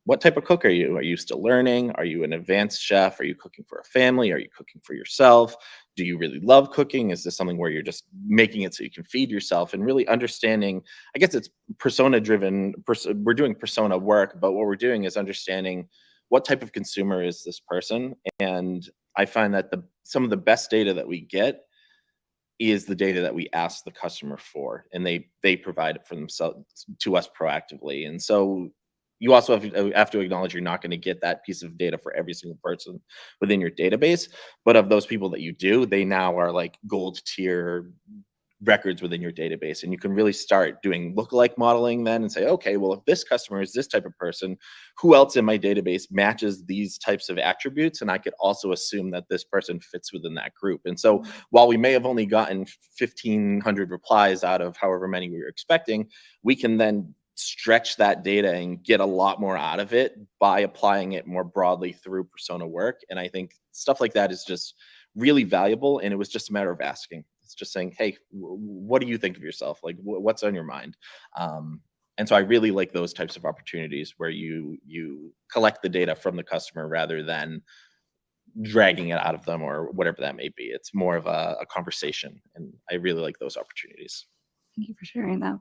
what type of cook are you? Are you still learning? Are you an advanced chef? Are you cooking for a family? Are you cooking for yourself? Do you really love cooking? Is this something where you're just making it so you can feed yourself? And really understanding, I guess it's persona driven. We're doing persona work, but what we're doing is understanding what type of consumer is this person. And I find that some of the best data that we get is the data that we ask the customer for, and they provide it for themselves to us proactively. And so you also have to acknowledge you're not going to get that piece of data for every single person within your database, but of those people that you do, they now are like gold tier records within your database, and you can really start doing lookalike modeling then and say, okay, well, if this customer is this type of person, who else in my database matches these types of attributes, and I could also assume that this person fits within that group. And so while we may have only gotten 1,500 replies out of however many we were expecting, we can then stretch that data and get a lot more out of it by applying it more broadly through persona work. And I think stuff like that is just really valuable, and it was just a matter of asking. It's just saying, hey, what do you think of yourself? Like, what's on your mind? And so I really like those types of opportunities where you collect the data from the customer rather than dragging it out of them or whatever that may be. It's more of a conversation, and I really like those opportunities. Thank you for sharing that.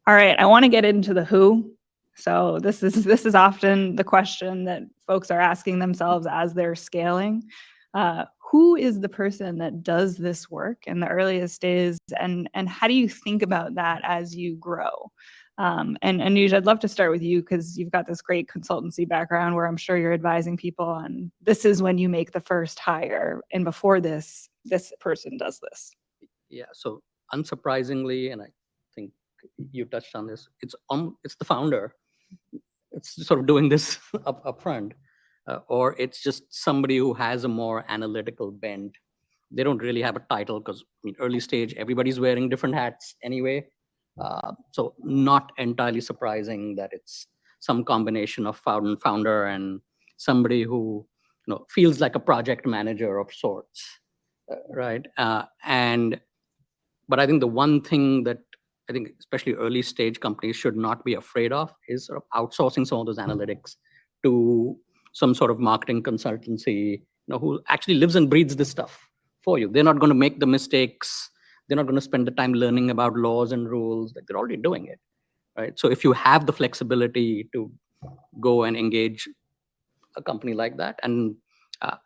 All right, I want to get into the who. So this is often the question that folks are asking themselves as they're scaling. Who is the person that does this work in the earliest days, and how do you think about that as you grow? And Anuj, I'd love to start with you because you've got this great consultancy background where I'm sure you're advising people on this is when you make the first hire, and before this person does this. Yeah, so unsurprisingly, and I think you touched on this, it's the founder. It's sort of doing this up front. Or it's just somebody who has a more analytical bent. They don't really have a title because early stage, everybody's wearing different hats anyway. So not entirely surprising that it's some combination of founder and somebody who feels like a project manager of sorts, right? But I think the one thing that I think especially early stage companies should not be afraid of is sort of outsourcing some of those analytics to some sort of marketing consultancy, who actually lives and breathes this stuff for you. They're not going to make the mistakes. They're not going to spend the time learning about laws and rules. Like, they're already doing it, right? So if you have the flexibility to go and engage a company like that, and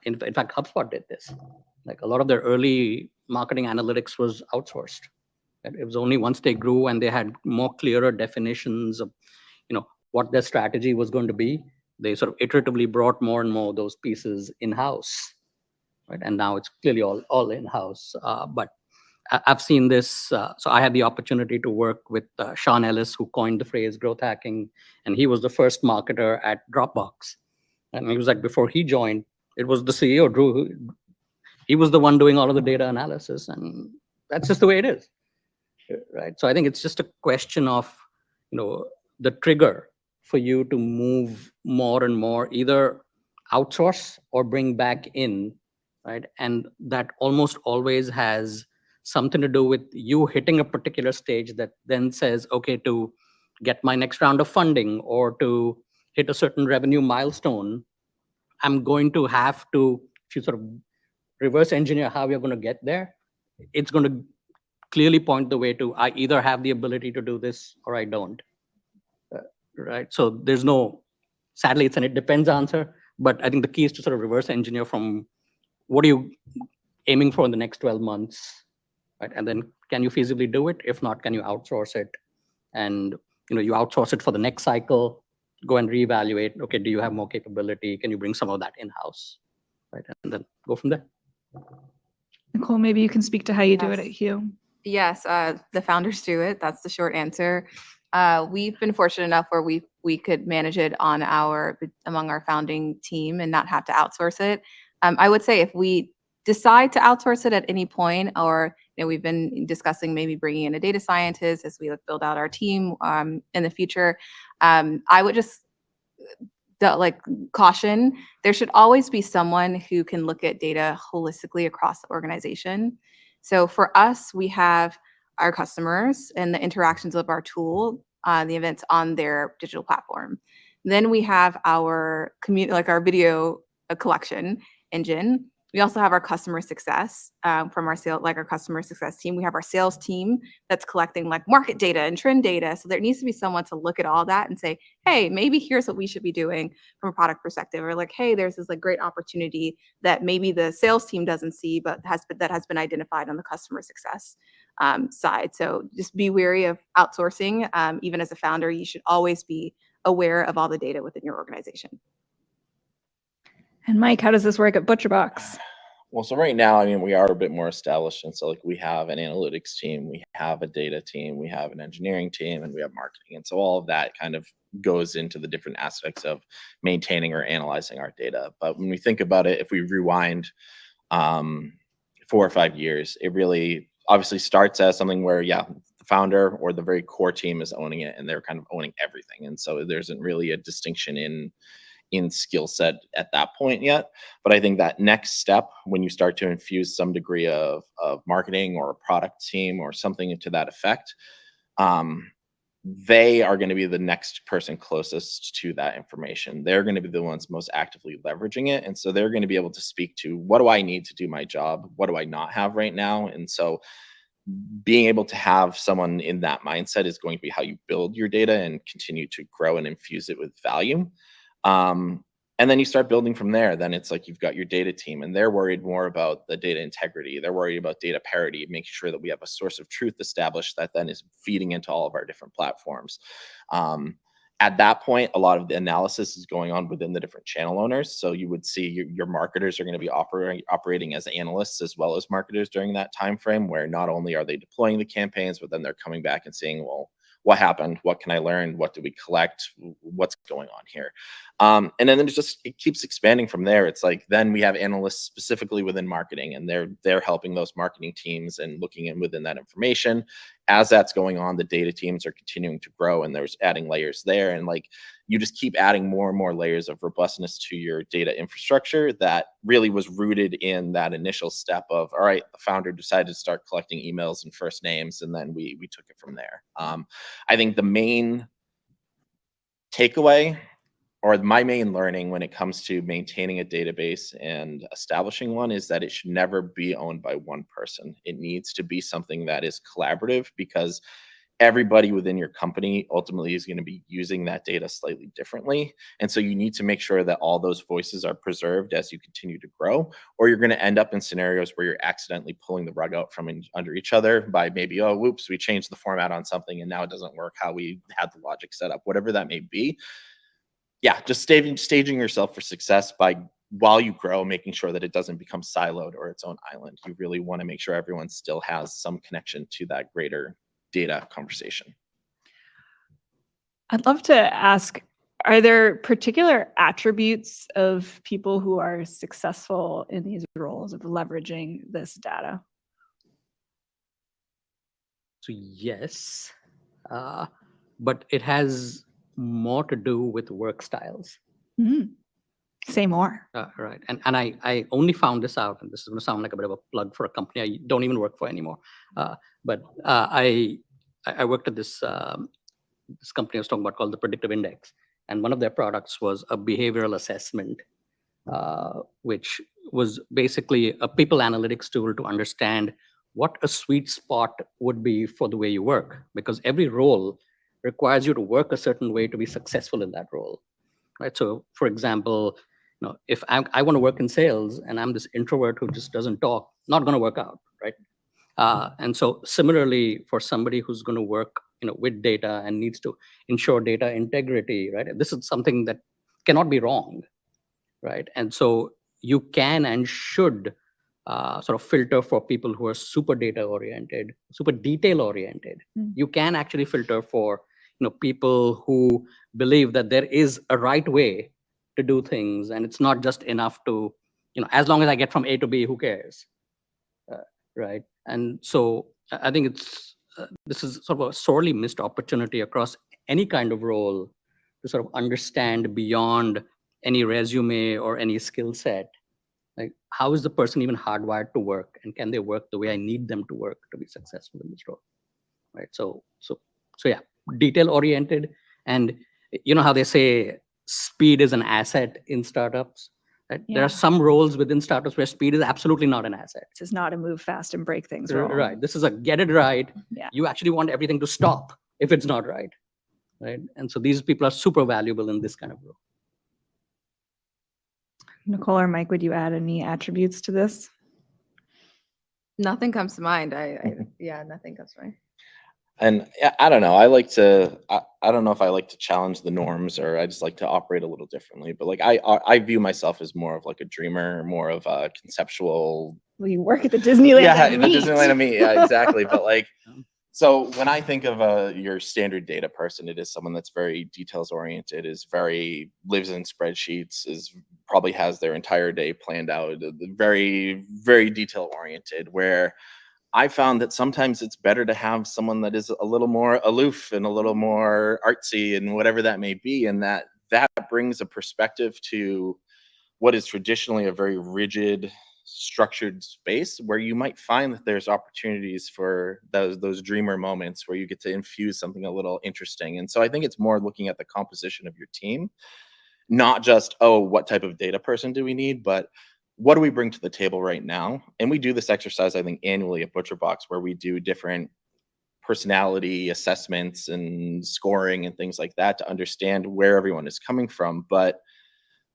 in fact, HubSpot did this. Like, a lot of their early marketing analytics was outsourced. And it was only once they grew and they had more clearer definitions of, what their strategy was going to be, they sort of iteratively brought more and more of those pieces in-house, right? And now it's clearly all in-house. But I've seen this. So I had the opportunity to work with Sean Ellis, who coined the phrase growth hacking, and he was the first marketer at Dropbox. And he was like, before he joined, it was the CEO, Drew. He was the one doing all of the data analysis, and that's just the way it is, right? So I think it's just a question of, the trigger for you to move more and more, either outsource or bring back in, right? And that almost always has something to do with you hitting a particular stage that then says, okay, to get my next round of funding or to hit a certain revenue milestone, I'm going to have to, if you sort of reverse engineer how you're going to get there, it's going to clearly point the way to, I either have the ability to do this or I don't. Right? So there's no, sadly, it's an it depends answer, but I think the key is to sort of reverse engineer from what are you aiming for in the next 12 months, right? And then can you feasibly do it? If not, can you outsource it? And you outsource it for the next cycle, go and reevaluate, okay, do you have more capability? Can you bring some of that in-house, right? And then go from there. Nicole, maybe you can speak to how you do it at Hue. Yes, the founders do it. That's the short answer. We've been fortunate enough where we could manage it among our founding team and not have to outsource it. I would say if we decide to outsource it at any point, or we've been discussing maybe bringing in a data scientist as we build out our team in the future, I would just like caution, there should always be someone who can look at data holistically across the organization. So for us, we have our customers and the interactions of our tool, the events on their digital platform. Then we have our like our video collection engine. We also have our customer success from our customer success team. We have our sales team that's collecting like market data and trend data. So there needs to be someone to look at all that and say, hey, maybe here's what we should be doing from a product perspective, or like, hey, there's this like great opportunity that maybe the sales team doesn't see, but that has been identified on the customer success side. So just be wary of outsourcing. Even as a founder, you should always be aware of all the data within your organization. And Mike, how does this work at ButcherBox? Well, so right now, I mean, we are a bit more established. And so like we have an analytics team, we have a data team, we have an engineering team, and we have marketing. And so all of that kind of goes into the different aspects of maintaining or analyzing our data. But when we think about it, if we rewind 4 or 5 years, it really obviously starts as something where, yeah, the founder or the very core team is owning it and they're kind of owning everything. And so there isn't really a distinction in skill set at that point yet. But I think that next step, when you start to infuse some degree of marketing or a product team or something to that effect, they are going to be the next person closest to that information. They're going to be the ones most actively leveraging it. And so they're going to be able to speak to, what do I need to do my job? What do I not have right now? And so being able to have someone in that mindset is going to be how you build your data and continue to grow and infuse it with value. And then you start building from there. Then it's like you've got your data team and they're worried more about the data integrity. They're worried about data parity, making sure that we have a source of truth established that then is feeding into all of our different platforms. At that point, a lot of the analysis is going on within the different channel owners. So you would see your marketers are going to be operating as analysts as well as marketers during that time frame, where not only are they deploying the campaigns, but then they're coming back and saying, well, what happened? What can I learn? What do we collect? What's going on here? And then it keeps expanding from there. It's like then we have analysts specifically within marketing, and they're helping those marketing teams and looking in within that information. As that's going on, the data teams are continuing to grow, and there's adding layers there, and like you just keep adding more and more layers of robustness to your data infrastructure that really was rooted in that initial step of, all right, the founder decided to start collecting emails and first names, and then we took it from there. I think the main takeaway, or my main learning when it comes to maintaining a database and establishing one, is that it should never be owned by one person. It needs to be something that is collaborative, because everybody within your company ultimately is going to be using that data slightly differently. And so you need to make sure that all those voices are preserved as you continue to grow, or you're going to end up in scenarios where you're accidentally pulling the rug out from under each other by maybe, oh, whoops, we changed the format on something and now it doesn't work how we had the logic set up, whatever that may be. Yeah, just staging yourself for success by, while you grow, making sure that it doesn't become siloed or its own island. You really want to make sure everyone still has some connection to that greater data conversation. I'd love to ask, are there particular attributes of people who are successful in these roles of leveraging this data? So yes, but it has more to do with work styles. Mm-hmm. Say more. Right. And I only found this out, and this is going to sound like a bit of a plug for a company I don't even work for anymore. But I worked at this company I was talking about called the Predictive Index. And one of their products was a behavioral assessment, which was basically a people analytics tool to understand what a sweet spot would be for the way you work. Because every role requires you to work a certain way to be successful in that role. Right. So, for example, if I want to work in sales and I'm this introvert who just doesn't talk, not going to work out, right? And so, similarly, for somebody who's going to work, with data and needs to ensure data integrity, right? This is something that cannot be wrong, right? And so, you can and should sort of filter for people who are super data oriented, super detail oriented. You can actually filter for people who believe that there is a right way to do things, and it's not just enough to as long as I get from A to B, who cares, right? And so I think this is sort of a sorely missed opportunity across any kind of role to to sort of understand beyond any resume or any skill set, like how is the person even hardwired to work, and can they work the way I need them to work to be successful in this role, right? So yeah, detail oriented, and you know how they say speed is an asset in startups. Right? There Yeah. are some roles within startups where speed is absolutely not an asset. This is not a move fast and break things role. Right. This is a get it right. Yeah. You actually want everything to stop if it's not right. Right. And so these people are super valuable in this kind of role. Nicole or Mike, would you add any attributes to this? Nothing comes to mind. Yeah, nothing comes to mind. And I don't know. I don't know if I like to challenge the norms, or I just like to operate a little differently. But like I view myself as more of like a dreamer, more of a conceptual. Well, you work at the Disneyland. Yeah, at the Meet. Disneyland of me. Yeah, exactly. But like, so when I think of your standard data person, it is someone that's very details oriented, lives in spreadsheets, probably has their entire day planned out, very, very detail oriented, where I found that sometimes it's better to have someone that is a little more aloof and a little more artsy and whatever that may be. And that brings a perspective to what is traditionally a very rigid, structured space, where you might find that there's opportunities for those dreamer moments where you get to infuse something a little interesting. And so I think it's more looking at the composition of your team, not just, oh, what type of data person do we need, but what do we bring to the table right now? And we do this exercise, I think, annually at ButcherBox, where we do different personality assessments and scoring and things like that to understand where everyone is coming from. But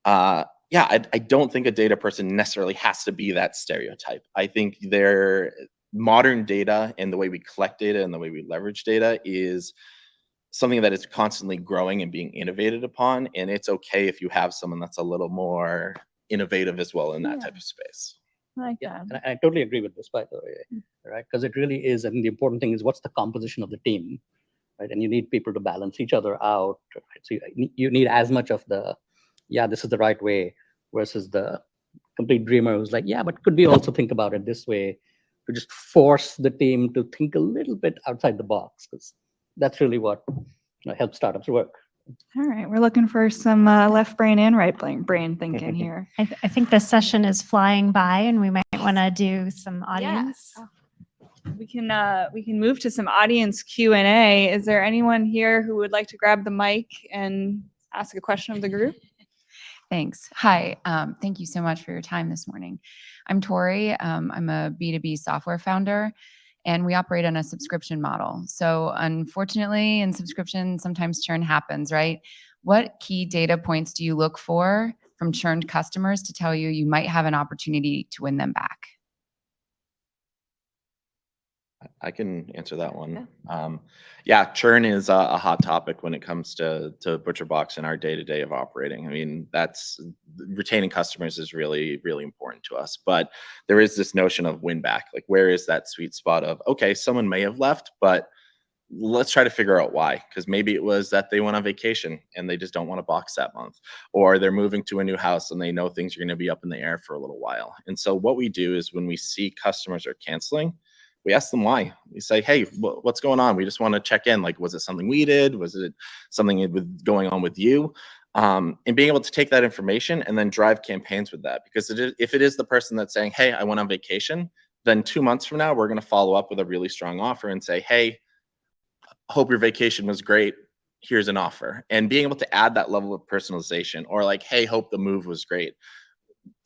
yeah, I don't think a data person necessarily has to be that stereotype. I think their modern data and the way we collect data and the way we leverage data is something that is constantly growing and being innovated upon. And it's okay if you have someone that's a little more innovative as well in that type of space. I like Yeah, that. and I totally agree with this, by the way, right? Because it really is, and the important thing is what's the composition of the team, right? And you need people to balance each other out, right? So you need as much of the, yeah, this is the right way, versus the complete dreamer who's like, yeah, but could we also think about it this way, to just force the team to think a little bit outside the box, because that's really what helps startups work. All right, we're looking for some left brain and right brain thinking here. I think this session is flying by, and we might want to do some audience. We can move to some audience Q&A. Is there anyone here who would like to grab the mic and ask a question of the group? Thanks. Hi. Thank you so much for your time this morning. I'm Tori. I'm a B2B software founder, and we operate on a subscription model. So unfortunately, in subscription, sometimes churn happens, right? What key data points do you look for from churned customers to tell you you might have an opportunity to win them back? I can answer that one. Yeah, churn is a hot topic when it comes to ButcherBox and our day-to-day of operating. I mean, that's retaining customers is really, really important to us. But there is this notion of win back. Like, where is that sweet spot of, okay, someone may have left, but let's try to figure out why. Because maybe it was that they went on vacation and they just don't want to box that month, or they're moving to a new house and they know things are going to be up in the air for a little while. And so what we do is when we see customers are canceling, we ask them why. We say, hey, what's going on? We just want to check in. Like, was it something we did? Was it something going on with you? And being able to take that information and then drive campaigns with that. Because if it is the person that's saying, hey, I went on vacation, then 2 months from now, we're going to follow up with a really strong offer and say, hey, hope your vacation was great. Here's an offer. And being able to add that level of personalization, or like, hey, hope the move was great.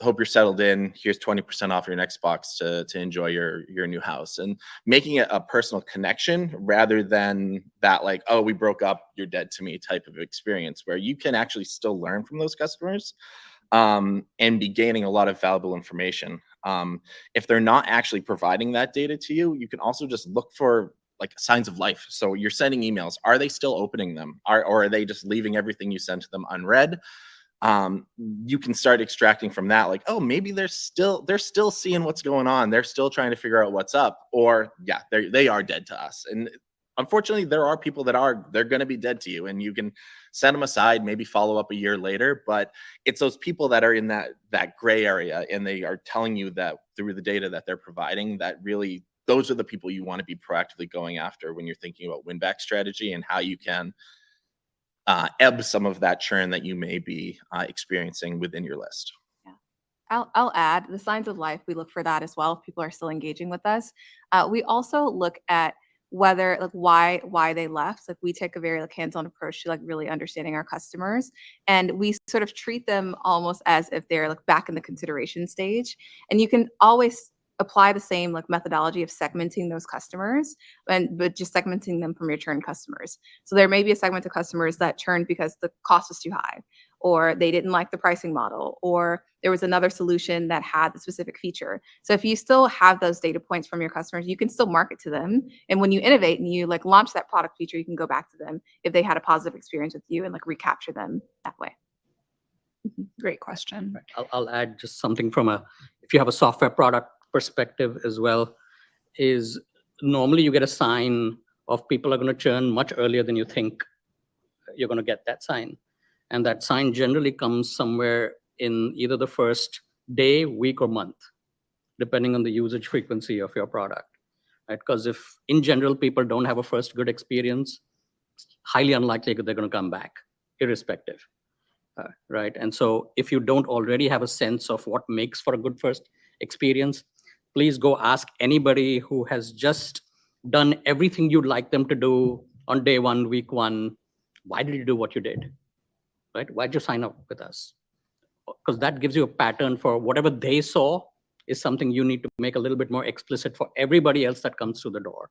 Hope you're settled in. Here's 20% off your next box to enjoy your new house, and making it a personal connection rather than that, like, oh, we broke up, you're dead to me type of experience, where you can actually still learn from those customers and be gaining a lot of valuable information. If they're not actually providing that data to you, you can also just look for like signs of life. So you're sending emails. Are they still opening them? Or are they just leaving everything you sent to them unread? You can start extracting from that, like, oh, maybe they're still seeing what's going on. They're still trying to figure out what's up, or yeah, they are dead to us. And unfortunately, there are people they're going to be dead to you, and you can set them aside, maybe follow up a year later. But it's those people that are in that gray area, and they are telling you that through the data that they're providing, that really those are the people you want to be proactively going after when you're thinking about win back strategy and how you can ebb some of that churn that you may be experiencing within your list. I'll add the signs of life. We look for that as well if people are still engaging with us. We also look at whether why they left. Like we take a very hands-on approach to really understanding our customers, and we sort of treat them almost as if they're back in the consideration stage. And you can always apply the same methodology of segmenting those customers, but just segmenting them from your churn customers. So there may be a segment of customers that churned because the cost was too high, or they didn't like the pricing model, or there was another solution that had the specific feature. So if you still have those data points from your customers, you can still market to them. And when you innovate and you launch that product feature, you can go back to them if they had a positive experience with you and recapture them that way. Great question. I'll add just something from if you have a software product perspective as well, is normally you get a sign of people are going to churn much earlier than you think you're going to get that sign. And that sign generally comes somewhere in either the first day, week, or month, depending on the usage frequency of your product, right? Because if in general people don't have a first good experience, it's highly unlikely that they're going to come back, irrespective, right? And so if you don't already have a sense of what makes for a good first experience, please go ask anybody who has just done everything you'd like them to do on day one, week one. Why did you do what you did? Right? Why'd you sign up with us? Because that gives you a pattern for whatever they saw is something you need to make a little bit more explicit for everybody else that comes through the door,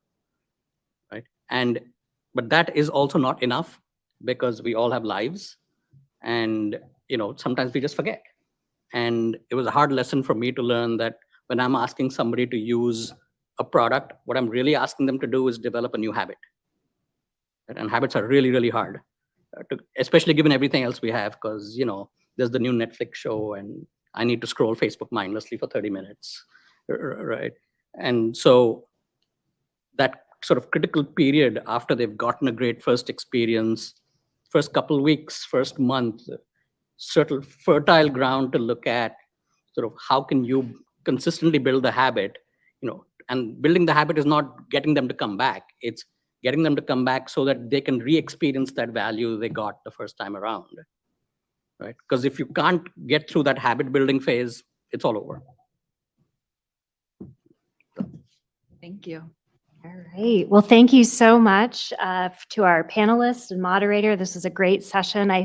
right? But that is also not enough, because we all have lives, and sometimes we just forget. And it was a hard lesson for me to learn that when I'm asking somebody to use a product, what I'm really asking them to do is develop a new habit. Right? And habits are really, really hard. Especially given everything else we have, because there's the new Netflix show and I need to scroll Facebook mindlessly for 30 minutes, right? And so that sort of critical period after they've gotten a great first experience, first couple weeks, first month, sort of fertile ground to look at sort of how can you consistently build the habit, and building the habit is not getting them to come back. It's getting them to come back so that they can re-experience that value they got the first time around, right? Because if you can't get through that habit building phase, it's all over. Thank you. All right. Well, thank you so much to our panelists and moderator. This was a great session. I think